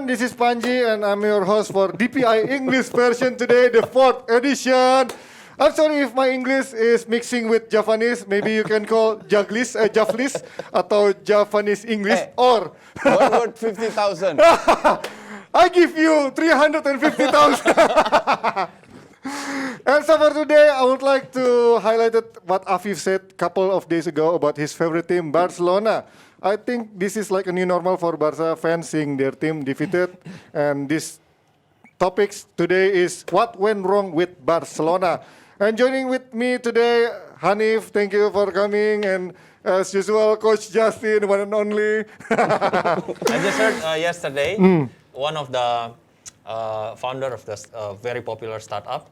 everyone, this is Panji and I'm your host for DPI English version today, the 4th edition. I'm sorry if my English is mixing with Javanese. Maybe you can call Javlis atau Javanese English or One word 50,000. I give you 350,000. And so for today, I would like to highlight what Afif said a couple of days ago about his favorite team, Barcelona. I think this is like a new normal for Barca fans seeing their team defeated. And this topics today is what went wrong with Barcelona. And joining with me today, Hanif, thank you for coming. And as usual, Coach Justin, one and only. I just heard yesterday, one of the founder of the very popular startup,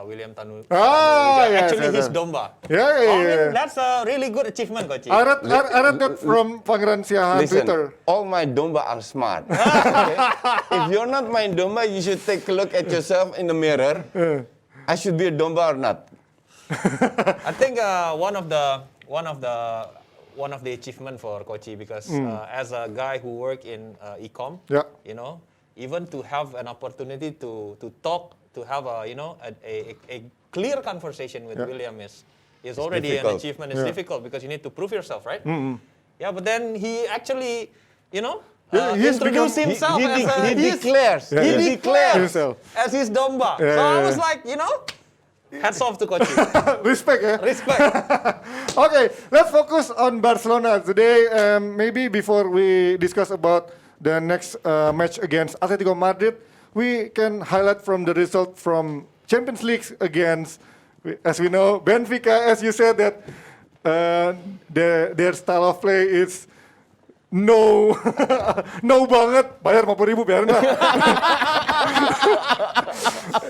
William Tanu. Actually, he's Domba. That's a really good achievement, Coach. I read that from Pangeran Siahaan Twitter. All my Domba are smart. Okay? If you're not my Domba, you should take a look at yourself in the mirror. I should be a Domba or not? I think one of the achievement for Kochi because as a guy who work in e-com, you know, even to have an opportunity to talk, to have a clear conversation with William is already difficult. An achievement. It's difficult because you need to prove yourself, right? Yeah, but then he actually, introduced himself he declares himself as his Domba. So I was like, hats off to Kochi. Respect, yeah? Respect. Okay, let's focus on Barcelona today. Maybe before we discuss about the next match against Atletico Madrid, we can highlight from the result from Champions League against, as we know, Benfica. As you said that their style of play is no banget, bayar 50.000 biar enggak.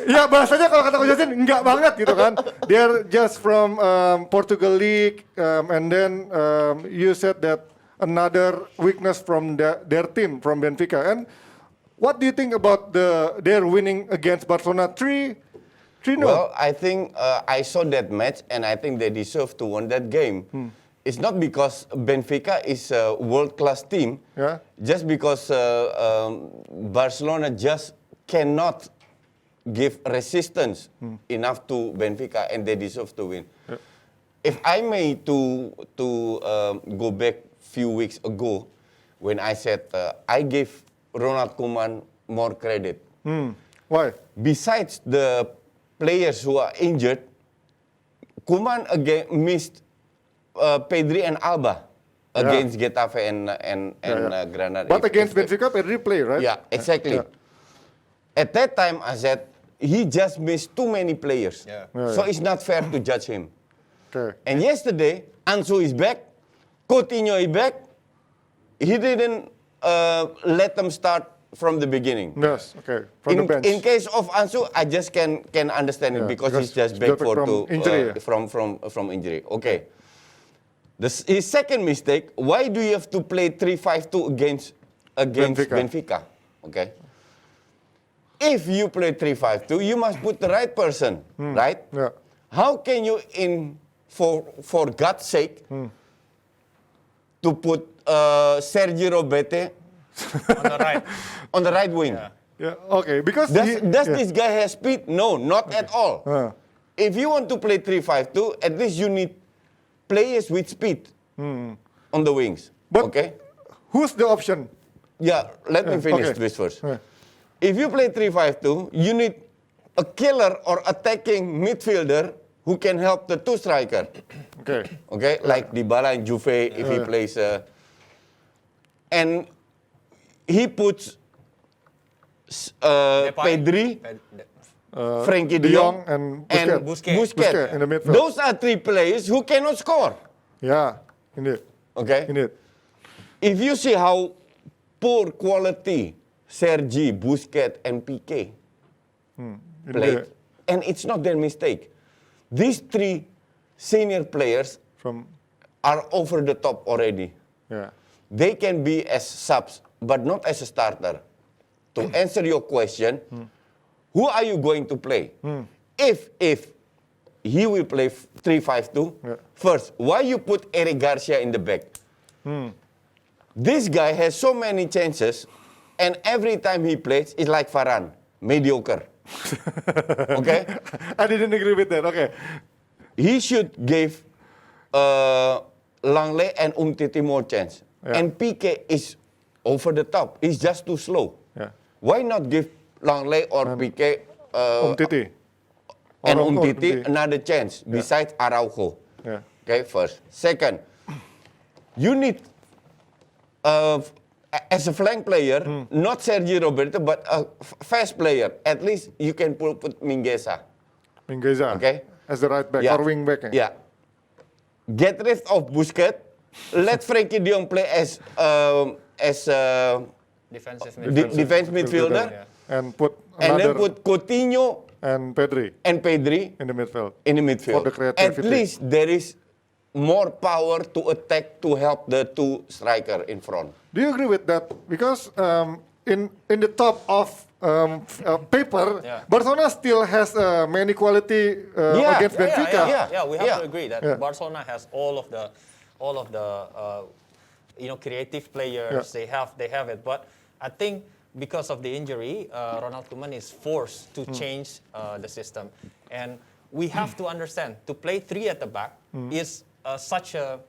Ya bahasanya kalau kata Coach Justin enggak banget gitu kan. They're just from Portugal League and then you said that another weakness from their team from Benfica. And what do you think about their winning against Barcelona 3-0? Well, I think I saw that match and I think they deserve to win that game. It's not because Benfica is a world-class team, just because Barcelona just cannot give resistance enough to Benfica and they deserve to win. If I may to go back few weeks ago when I said I gave Ronald Koeman more credit. Why? Besides the players who are injured, Koeman again missed Pedri and Alba against Getafe and Granada. But against Benfica, Pedri play, right? Yeah, exactly. At that time, I said, he just missed too many players. So it's not fair to judge him. And yesterday, Ansu is back, Coutinho is back. He didn't let them start from the beginning. Yes, okay. From the bench. In case of Ansu, I just can understand it because he's just back from injury. Okay. His second mistake, why do you have to play 3-5-2 against Benfica? Okay. If you play 3-5-2, you must put the right person, right? Yeah. How can you, for God's sake, to put Sergi Roberto on the right wing? Yeah. Okay. Because does this guy have speed? No, not at all. If you want to play 3-5-2, at least you need players with speed on the wings. But who's the option? Yeah, let me finish this first. If you play 3-5-2, you need a killer or attacking midfielder who can help the two striker. Okay, like Dybala and Juve if he plays. And he puts Pedri, Frenkie de Jong, and Busquets in the midfield. Those are three players who cannot score. Yeah, indeed. Okay? Indeed. If you see how poor quality Sergi, Busquets, and Piqué played, and it's not their mistake. These three senior players are over the top already. Yeah. They can be as subs, but not as a starter. To answer your question, who are you going to play? If he will play 3-5-2, first, why you put Eric Garcia in the back? This guy has so many chances And every time he plays, it's like Varane, mediocre. Okay? I didn't agree with that. Okay. He should give Langley and Umtiti more chance. Yeah. And PK is over the top. He's just too slow. Yeah. Why not give Langley or PK Umtiti. and Or Umtiti another chance besides Araujo? Yeah. Okay, first. Second, you need, as a flank player, not Sergio Roberto, but a fast player. At least you can put Mingueza. Mingueza. Okay. As the right back or wing back. Yeah. Get rid of Busquets. Let Frankie de Jong play as Defensive defense midfielder. Yeah. And put And then another put Coutinho and Pedri and Pedri in the midfield. in the midfield. For the creativity. At least there is more power to attack to help the two striker in front. Do you agree with that? Because in the top of paper, Barcelona still has many quality against Benfica. We have to agree that Barcelona has all of the creative players. They have it, but I think because of the injury, Ronald Koeman is forced to change the system, and we have to understand to play three at the back is such a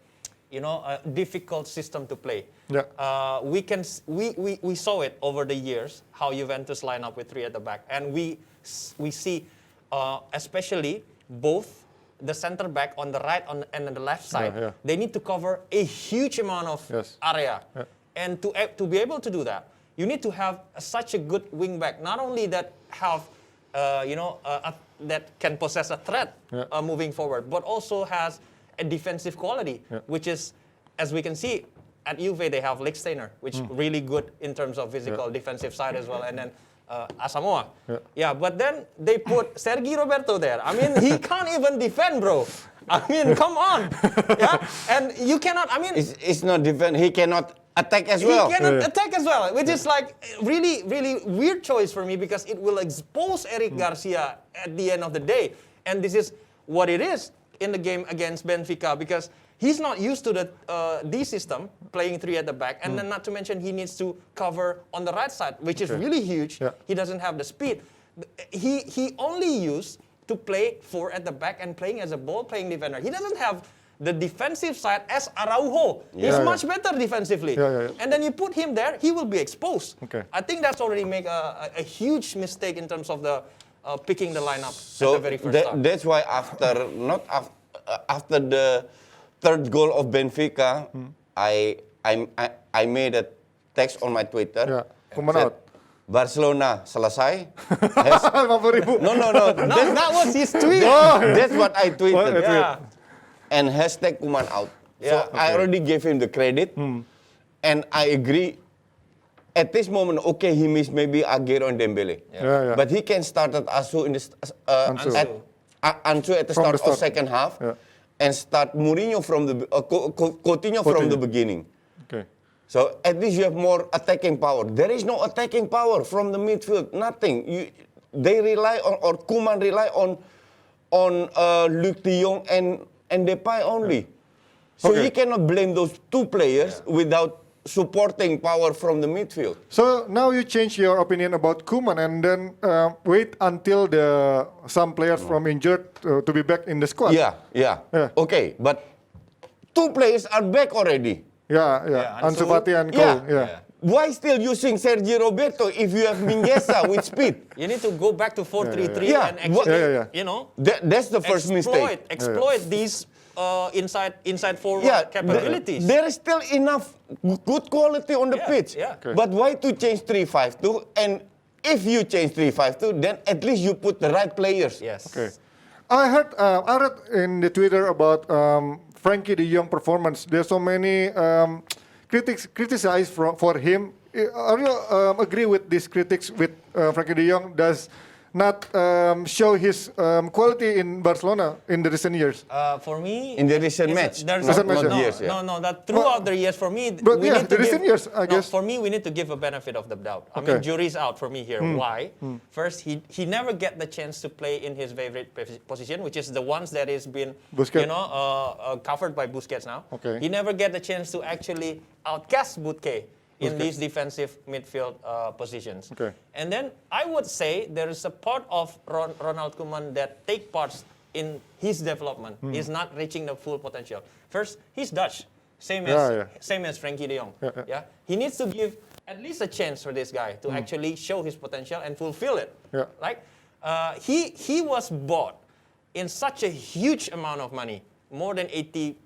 difficult system to play. Yeah. We saw it over the years how Juventus line up with three at the back, and we see especially both the center back on the right and on the left side. They need to cover a huge amount of area, and to be able to do that, you need to have such a good wing back. Not only that have that can possess a threat moving forward, but also has a defensive quality, which is, as we can see, at Juve they have Lichtsteiner, which is really good in terms of physical defensive side as well, and then Asamoah. But then they put Sergi Roberto there. I mean, he can't even defend, bro. I mean, come on. And you cannot, I mean... It's not defend, he cannot attack as well. He cannot attack as well, which is like really, really weird choice for me because it will expose Eric Garcia at the end of the day. And this is what it is in the game against Benfica because he's not used to the D system, playing three at the back, and then not to mention he needs to cover on the right side, which is really huge. He doesn't have the speed. He only used to play four at the back and playing as a ball-playing defender. He doesn't have the defensive side as Araujo. He's much better defensively. And then you put him there, he will be exposed. I think that's already make a huge mistake in terms of the picking the lineup at the very first start. That's why after the third goal of Benfica, I made a text on my Twitter. Koeman said, out. Barcelona selesai. 50.000. No. That was his tweet. That's what I tweeted. And hashtag Koeman out. So I already gave him the credit. And I agree. At this moment, okay, he missed maybe Agüero and Dembele. But he can start at Ansu in the Ansu at the start of second half. And start Mourinho from the Coutinho from the beginning. So at least you have more attacking power. There is no attacking power from the midfield. Nothing. They rely on, or Koeman rely on Luc de Jong and Depay only. So you cannot blame those two players without supporting power from the midfield. So now you change your opinion about Koeman and then wait until some players from injured to be back in the squad. Yeah. Okay, but two players are back already. Ansu Fati and Cole. Why still using Sergio Roberto if you have Mingueza with speed? You need to go back to 4-3-3 and actually, that's the first mistake. Exploit these inside forward capabilities. There is still enough good quality on the pitch. But why to change 3-5-2? And if you change 3-5-2, then at least you put the right players. I read in the Twitter about Frankie de Jong performance. There's so many critics criticize for him. Are you agree with these critics with Frankie de Jong does not show his quality in Barcelona in the recent years? For me, in the recent match, that throughout the years for me. But the recent years, I guess. For me, we need to give a benefit of the doubt. I mean, jury's out for me here. Why? First, he never get the chance to play in his favorite position, which is the ones that is been covered by Busquets now. He never get the chance to actually outcast Busquets in these defensive midfield positions. Okay. And then I would say there is a part of Ronald Koeman that take parts in his development. He's not reaching the full potential. First, he's Dutch, same as Frankie de Jong. Yeah. He needs to give at least a chance for this guy to actually show his potential and fulfill it. Yeah. Right? He was bought in such a huge amount of money, more than 80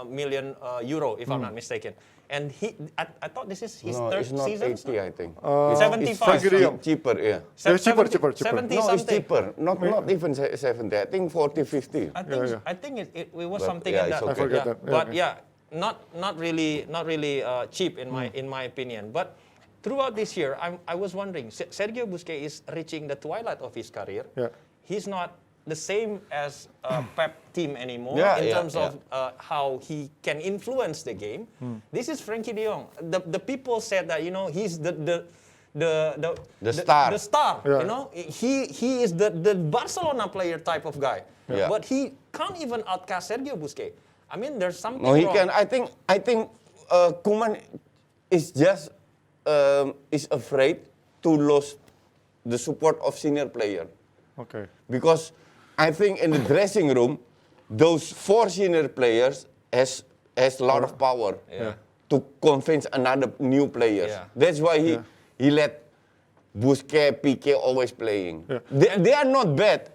million euro, if I'm not mistaken. And I thought this is his third it's not season. 80, I think. 75. Frankie de Jong. Cheaper, yeah. Cheaper. 70 No, it's something. cheaper. Not even 70. I think 40, 50. I think it was But, something yeah, in it's that. okay. I forget that. Yeah, But okay. yeah, not really cheap in my opinion. But throughout this year, I was wondering, Sergio Busquets is reaching the twilight of his career. Yeah. He's not the same as Pep team anymore Yeah, in yeah, terms of how he can influence the game. This is Frankie de Jong. The people said that he's the star. The star. Yeah. He is the Barcelona player type of guy. Yeah. But he can't even outcast Sergio Busquets. I mean, there's something No, he wrong. can. I think Koeman is just is afraid to lose the support of senior player. Okay. Because I think in the dressing room, those 4 senior players has a lot of power to convince another new players. Yeah. That's why he let Busquets, Piqué always playing. Yeah. They are not bad.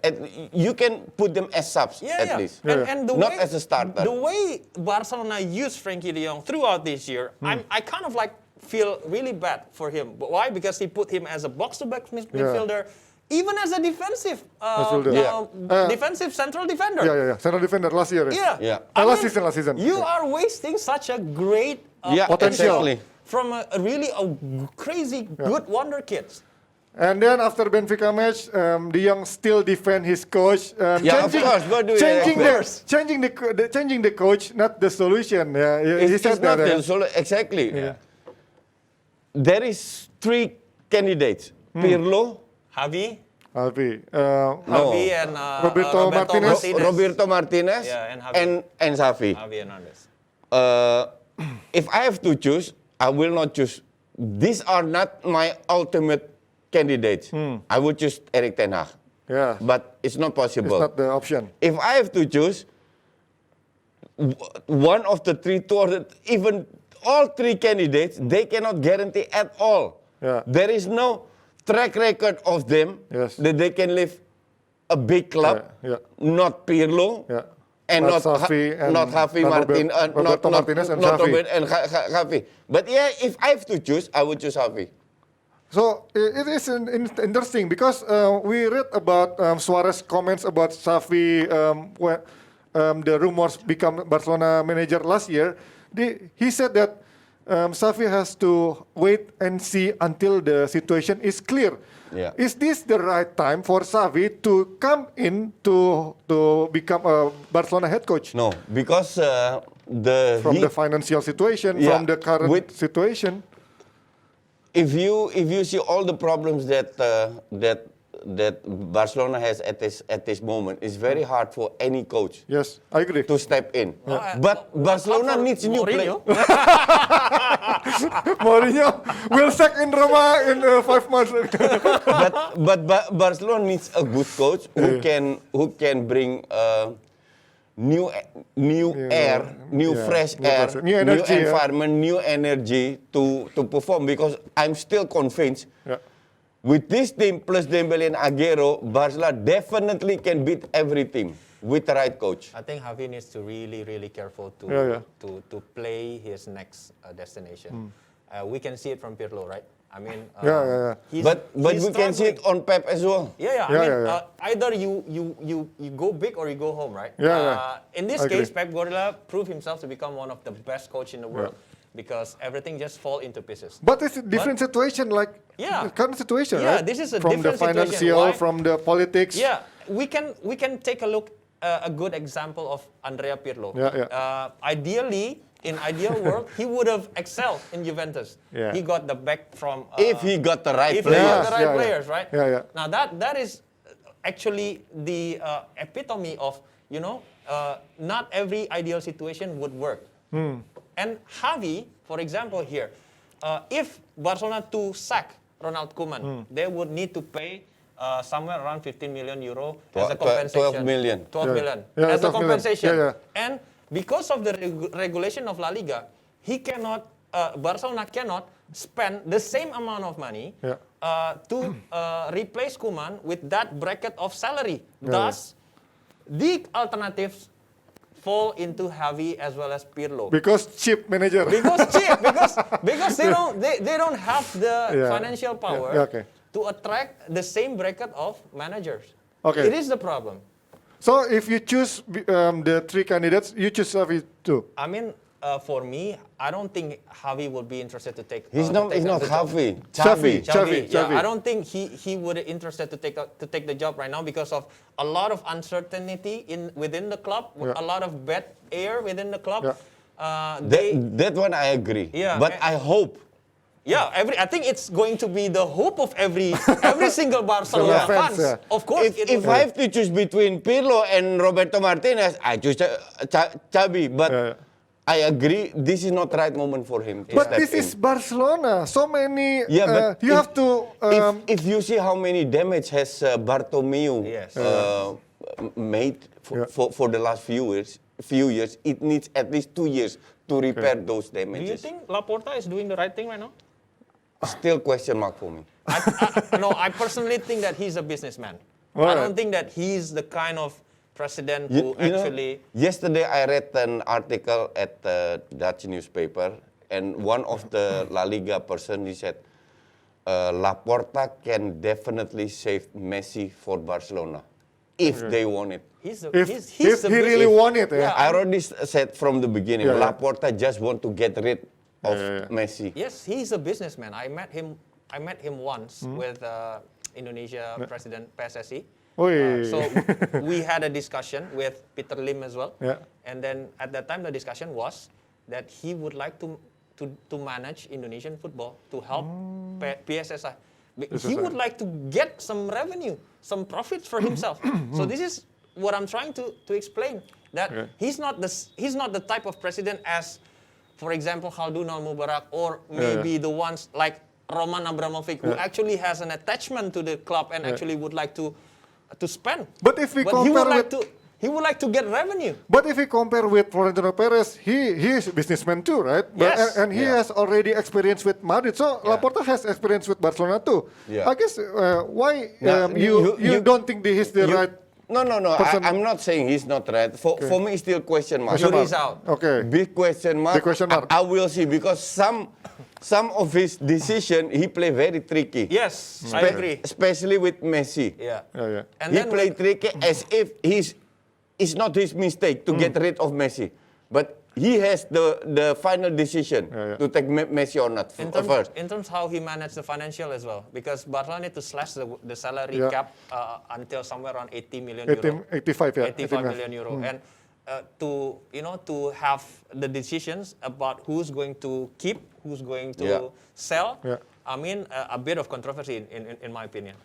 You can put them as subs at least. And the Not way, as a starter. The way Barcelona used Frankie de Jong throughout this year, I kind of feel really bad for him. But why? Because he put him as a box-to-box midfielder, even as a defensive defensive central defender. Yeah. Central defender last year. Yeah. Last season. You are wasting such a great potential. Exactly. from a really crazy good wonder kids. And then after Benfica match, De Jong still defend his coach. Yeah, of course. What do you expect? Changing the coach, not the solution. Yeah, he It's said not that. the solution. Exactly. Yeah. There is 3 candidates. Pirlo, Javi Alvi. and Roberto Martinez. Roberto Martinez, Yeah, and Javi. and Xavi. Javi Hernandez. If I have to choose, I will not choose. These are not my ultimate candidates. I would choose Erik ten Hag. Yeah. But it's not possible. It's not the option. If I have to choose, one of the 3, 2, or even all 3 candidates, they cannot guarantee at all. Yeah. There is no track record of them that they can live a big club. Yeah. Not Pirlo. Yeah. And not Xavi and not Javi not Martin, Roberto Martinez and not Xavi. Robert and Javi. But yeah, if I have to choose, I would choose Javi. So it is interesting because we read about Suarez comments about Xavi when the rumors become Barcelona manager last year. He said that Xavi has to wait and see until the situation is clear. Yeah. Is this the right time for Xavi to come in to become a Barcelona head coach? No, because From the financial situation, from the current situation. If you see all the problems that Barcelona has at this moment, it's very hard for any coach Yes, I agree. to step in. But Barcelona needs new players. Mourinho will sack in Roma in 5 months. but Barcelona needs a good coach who can bring new air, fresh air, new energy, environment, new energy to perform. Because I'm still convinced. With this team plus Dembele and Agüero, Barcelona definitely can beat every team with the right coach. I think Javi needs to really careful to play his next destination. We can see it from Pirlo, right? I mean, But we can see it on Pep as well. Either you go big or you go home, right? In this I case, agree. Pep Guardiola proved himself to become one of the best coach in the world because everything just fall into pieces. But it's a different situation, like the current situation, right? This is a from different the financial, situation. Why? from the politics. Yeah, we can take a look. A good example of Andrea Pirlo. Ideally, in ideal world, he would have excelled in Juventus. He got the back from If he got the right if players. he got the right players, right? Yeah. Now that is actually the epitome of not every ideal situation would work. And Javi, for example, here, if Barcelona to sack Ronald Koeman, they would need to pay somewhere around 15 million euro as a compensation. 12 million. 12 million Yeah, as a 12 million. compensation. Yeah. And because of the regulation of La Liga, he cannot, Barcelona cannot spend the same amount of money to replace Koeman with that bracket of salary. Thus, the alternatives fall into Javi as well as Pirlo. Because cheap manager. Because they don't have the financial power to attract the same bracket of managers. Okay. It is the problem. So if you choose the three candidates, you choose Xavi too. I mean, for me, I don't think Javi would be interested to take. He's not Javi. Xavi. Yeah, I don't think he would be interested to take the job right now because of a lot of uncertainty within the club, a lot of bad air within the club. That one I agree. Yeah, but I hope. Yeah, I think it's going to be the hope of every single Barcelona fans. Of course, if I have to choose between Pirlo and Roberto Martinez, I choose Xavi. But I agree, this is not the right moment for him. But this is Barcelona. So many. But you have to. If you see how many damage has Bartomeu made for the last few years, it needs at least 2 years to repair those damages. Do you think Laporta is doing the right thing right now? Still question mark for me. No, I personally think that he's a businessman. I don't think that he's the kind of president who actually... Yesterday I read an article at the Dutch newspaper, and one of the La Liga person, he said, Laporta can definitely save Messi for Barcelona, if they want it. If he really want it. I already said from the beginning, Laporta just want to get rid of Messi. Yes, he's a businessman. I met him once with Indonesia President PSSI. So we had a discussion with Peter Lim as well. And then at that time the discussion was that he would like to manage Indonesian football to help PSSI. He would like to get some revenue, some profits for himself. So this is what I'm trying to explain. That he's not the type of president as, for example, Khaldun Al-Mubarak, or maybe the ones like Roman Abramovich, who actually has an attachment to the club and actually would like to spend. But if we compare he would like to get revenue. But if we compare with Florentino Perez, he is a businessman too, right? Yes. And he has already experience with Madrid. So Laporta has experience with Barcelona too. I guess why you don't think he's the right? No. I'm not saying he's not right. For me, it's still question mark. Jury's out. Okay. Big question mark. Big question mark. I will see, because some of his decision he play very tricky. Yes, I agree. Especially with Messi. And he play tricky as if it's not his mistake to get rid of Messi, but he has the final decision to take Messi or not first. In terms how he managed the financial as well, because Barcelona need to slash the salary cap until somewhere around 80 million euro. 85 million euro. And to have the decisions about who's going to keep, who's going to sell. I mean, a bit of controversy in my opinion.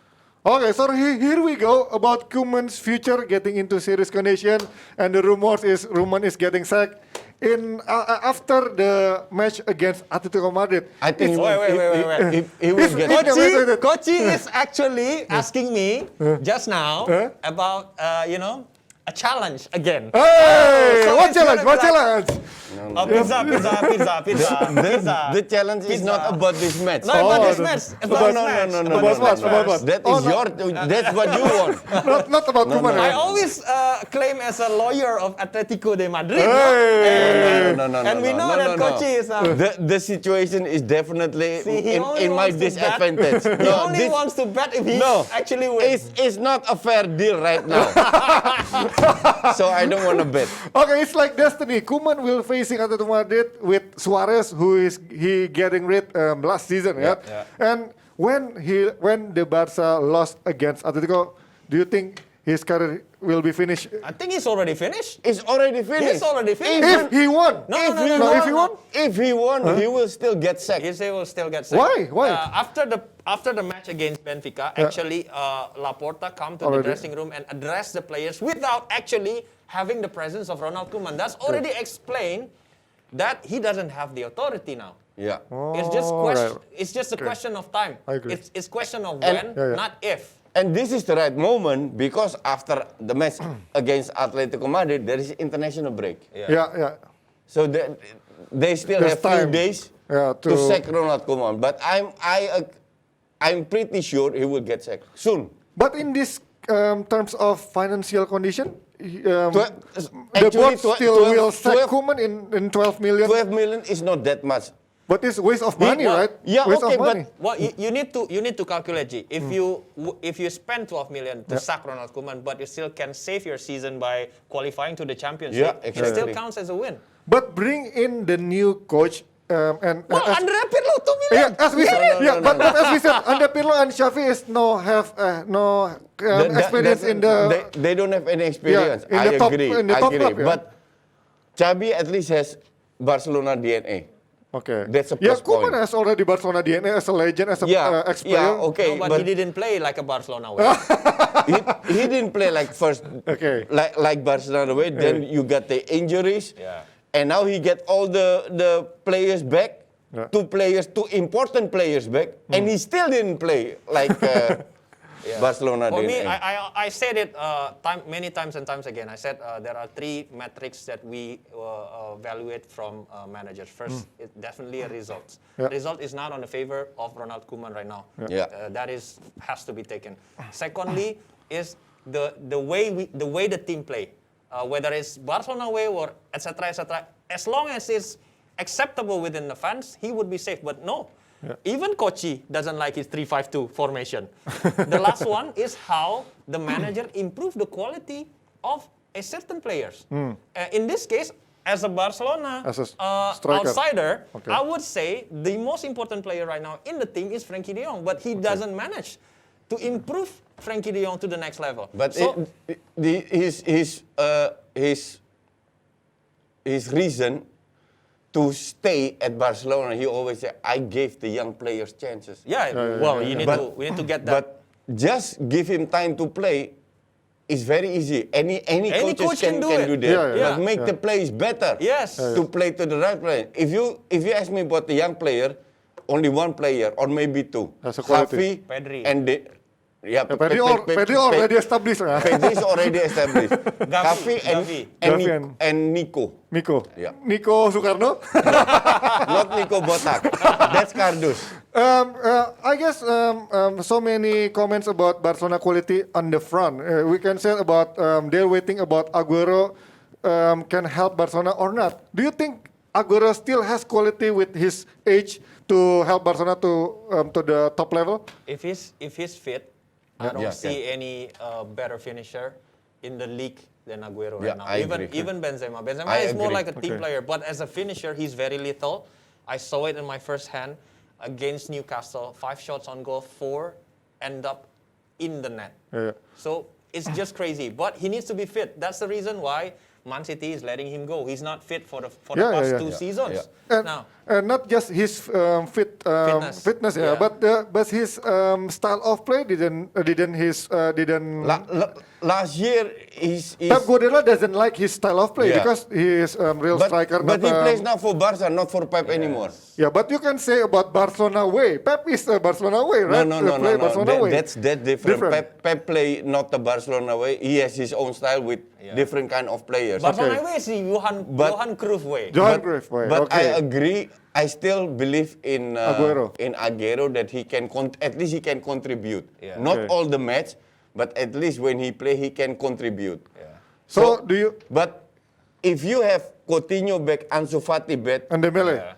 Okay, so here we go about Koeman's future getting into serious condition, and the rumors is Roman is getting sacked in after the match against Atletico Madrid. I think wait. He will get. Kochi is actually asking me just now about a challenge again. Hey, so what challenge? What challenge? Pizza. The challenge is not about this match. Not about this match. No. That's what you want. Not about Koeman. I always claim as a lawyer of Atletico de Madrid. And we know that Kochi is. The situation is definitely in my disadvantage. He only wants to bet if he actually wins. It's not a fair deal right now. So I don't want to bet. Okay, it's like destiny. Koeman will facing Atletico Madrid with Suarez, who is getting rid last season. And when the Barca lost against Atletico, do you think his career will be finished? I think he's already finished. It's already finished. If he won. If he won, he will still get sacked. He will still get sacked. Why? After the match against Benfica, actually, Laporta come to the dressing room and address the players without actually having the presence of Ronald Koeman. That's already explained that he doesn't have the authority now. Yeah. It's just a question of time. I agree. It's question of when, not if. And this is the right moment because after the match against Atletico Madrid, there is international break. Yeah. So they still There's have few time. days to sack Ronald Koeman. But I'm pretty sure he will get sacked soon. But in this terms of financial condition, the Actually, board still will sack Koeman in 12 million. 12 million is not that much. But it's waste of money, right? Yeah, waste okay, of money. Well, you need to calculate, G. If you spend 12 million to sack Ronald Koeman, but you still can save your season by qualifying to the championship, it still counts as a win. But bring in the new coach and Andre Pirlo, 2 million. as we said, but as we said, Andre Pirlo and Xavi is no experience in the. They don't have any experience. in I the top- agree. in the I top agree. club, yeah. But Xavi at least has Barcelona DNA. Okay. That's a plus Koeman point. has already Barcelona DNA as a legend, as a ex-player. Yeah, okay. No, but he didn't play like a Barcelona way. he didn't play like first, like Barcelona way. Then you got the injuries, and now he get all the players back, two important players back, and he still didn't play like Barcelona. For DNA. me, I said it many times and times again. I said there are 3 metrics that we evaluate from managers. First, it's definitely a result. Result is not on the favor of Ronald Koeman right now. That has to be taken. Secondly, is the way the team play, whether it's Barcelona way or etc. As long as it's acceptable within the fans, he would be safe. But no. Even Kochi doesn't like his 3-5-2 formation. The last one is how the manager improved the quality of a certain players. In this case, as a Barcelona outsider, I would say the most important player right now in the team is Frenkie de Jong, but he doesn't manage to improve Frenkie de Jong to the next level. But his reason to stay at Barcelona, he always said, I gave the young players chances. We need to get that. But just give him time to play is very easy. Any coach can do that. But make the players better to play to the right player. If you ask me about the young player, only one player or maybe 2. Xavi Pedri. And Pedri already established. Pedri is already established. Xavi and Nico. Nico Soekarno. Not Nico Botak. That's Kardus. I guess so many comments about Barcelona quality on the front. We can say about they're waiting about Aguero can help Barcelona or not. Do you think Aguero still has quality with his age to help Barcelona to the top level? If he's fit, I don't see any better finisher in the league than Aguero right now. Even Benzema. Benzema is more like a team player, but as a finisher, he's very lethal. I saw it in my first hand against Newcastle. 5 shots on goal, 4 end up in the net. So it's just crazy. But he needs to be fit. That's the reason why Man City is letting him go. He's not fit for the past 2 seasons. And not just his fitness, but his style of play didn't. Last year, Pep Guardiola doesn't like his style of play because he is real striker. But he plays now for Barca, not for Pep anymore. Yeah, but you can say about Barcelona way. Pep is a Barcelona way, right? No. That's different. Pep play not the Barcelona way. He has his own style with different kind of players. Barcelona way is the Johan Cruyff way. But I agree. I still believe in Aguero that he can at least he can contribute. Not all the match, but at least when he play, he can contribute. So do you? But if you have Coutinho back, Ansu Fati back, and Dembele,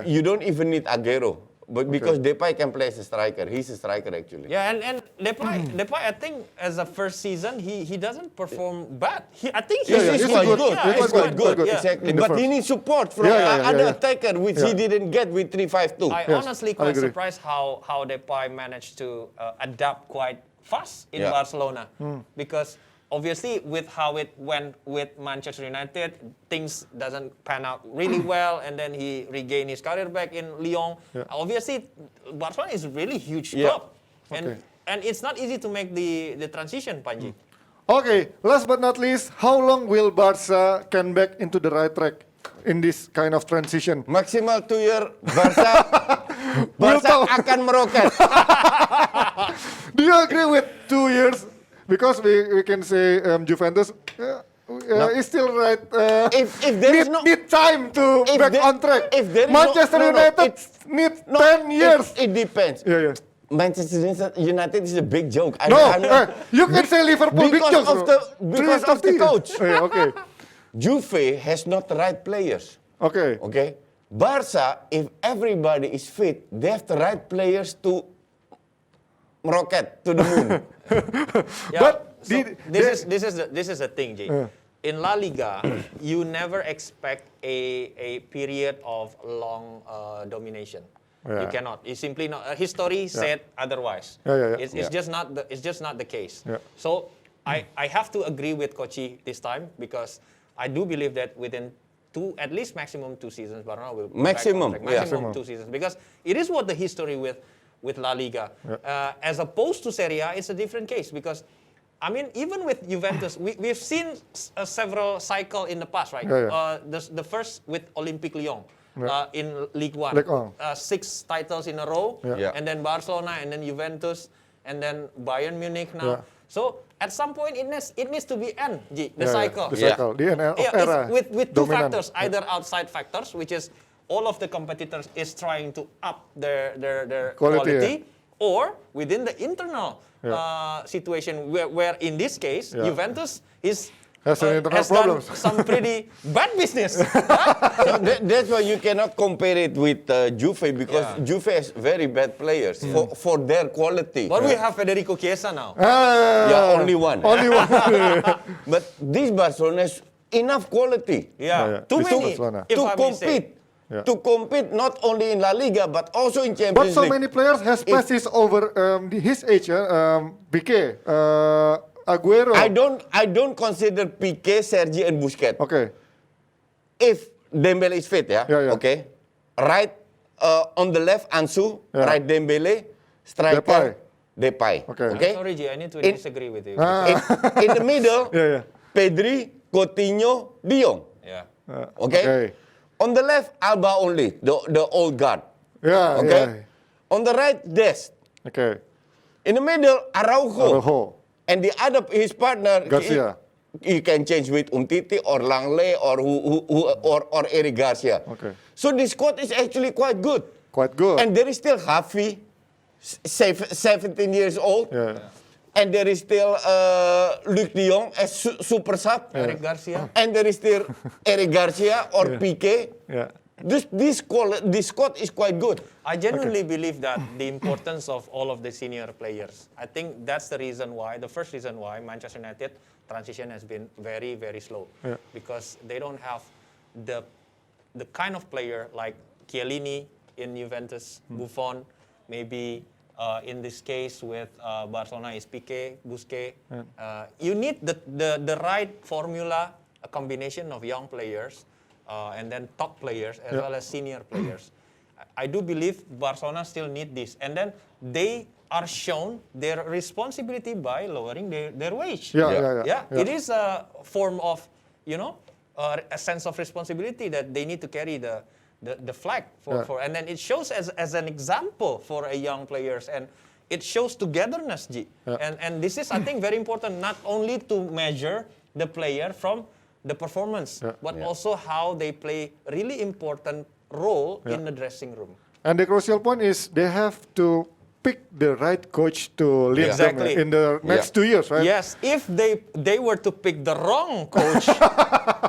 you don't even need Aguero. But because Depay can play as a striker, he's a striker actually. Yeah, and Depay, I think as a first season, he doesn't perform bad. I think he's quite good. Exactly. But he needs support from other attacker, which he didn't get with 3-5-2. I honestly quite surprised how Depay managed to adapt quite fast in Barcelona. Because obviously, with how it went with Manchester United, things doesn't pan out really well, and then he regained his career back in Lyon. Obviously, Barcelona is a really huge club, and it's not easy to make the transition, Panji. Okay, last but not least, how long will Barca come back into the right track? in this kind of transition. Maksimal 2 year Barca akan meroket. Do you agree with 2 years? Because we can say Juventus is still right. If there is need time to back on track. If there is Manchester United need 10 years. It depends. Yeah. Manchester United is a big joke. You can say Liverpool big joke. Because of the coach. Okay. Juve has not the right players. Okay. Barca, if everybody is fit, they have the right players to rocket to the moon. But this is the thing, Jay. In La Liga, you never expect a period of long domination. You cannot. It's simply not. History said otherwise. It's just not the case. So I have to agree with Kochi this time, because I do believe that within at least maximum 2 seasons, Barcelona will maximum 2 seasons, because it is what the history with La Liga. As opposed to Serie A, it's a different case, because I mean, even with Juventus, we've seen several cycle in the past, right? The first with Olympique Lyon in Ligue 1, 6 titles in a row, and then Barcelona, and then Juventus, and then Bayern Munich now. So at some point, it needs to be end, the cycle. The cycle, the end of era. With two factors, either outside factors, which is all of the competitors is trying to up their quality, or within the internal situation where in this case, Juventus has done some pretty bad business. So that's why you cannot compare it with Juve, because Juve has very bad players for their quality. But we have Federico Chiesa now. Only one. But this Barcelona has enough quality. Too many to compete. To compete not only in La Liga but also in Champions League. But so many players has passes over his age. Piqué, Aguero. I don't consider Piqué, Sergi, and Busquets. Okay. If Dembele is fit, okay. Right on the left, Ansu. Right, Dembele. Striker, Depay. Okay. Sorry, G, I need to disagree with you. In the middle, Pedri, Coutinho, De Jong. Okay. On the left, Alba only, the old guard. Okay. On the right, Dest. Okay. In the middle, Araujo. And the other, his partner, Garcia. He can change with Umtiti or Langley or Eric Garcia. Okay. So this squad is actually quite good. Quite good. And there is still Javi, 17 years old. And there is still Luc de Jong as super sub. Eric Garcia. And there is still Eric Garcia or Piqué. This squad is quite good. I genuinely believe that the importance of all of the senior players. I think that's the first reason why Manchester United transition has been very, very slow. Because they don't have the kind of player like Chiellini in Juventus, Buffon, maybe in this case with Barcelona is Piqué, Busquets. You need the right formula, a combination of young players and then top players as well as senior players. I do believe Barcelona still need this. And then they are shown their responsibility by lowering their wage. It is a form of, a sense of responsibility that they need to carry the flag for. And then it shows as an example for a young players. And it shows togetherness, G. And this is, I think, very important, not only to measure the player from the performance, but also how they play really important role in the dressing room. And the crucial point is they have to pick the right coach to lead them in the next 2 years, right? Yes, if they were to pick the wrong coach,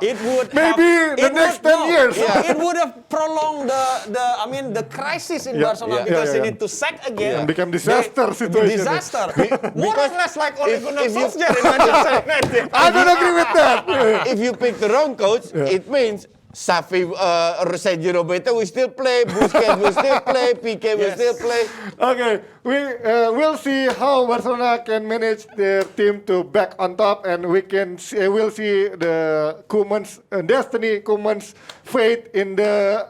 it would maybe the next 10 years. It would have prolonged the crisis in Barcelona because they need to sack again and become disaster situation. More or less like Ole Gunnar Solskjaer in Manchester United. I don't agree with that. If you pick the wrong coach, it means Xavi, Sergio Roberto will still play, Busquets will still play, Piqué will still play. Okay, we'll see how Barcelona can manage their team to back on top, and we'll see the Destiny Koeman's fate in the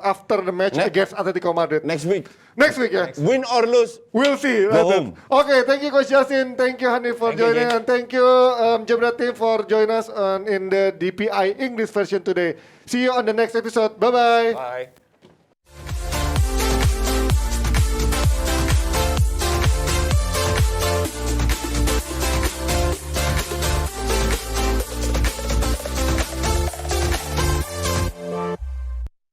after the match against Atletico Madrid Next week. Next week ya. Win or lose, We'll see. Go home. Okay, thank you Coach Justin, thank you Hanif for Thank you, joining, Jake. and thank you Jebra team for joining us in the DPI English version today. See you on the next episode. Bye bye. Bye.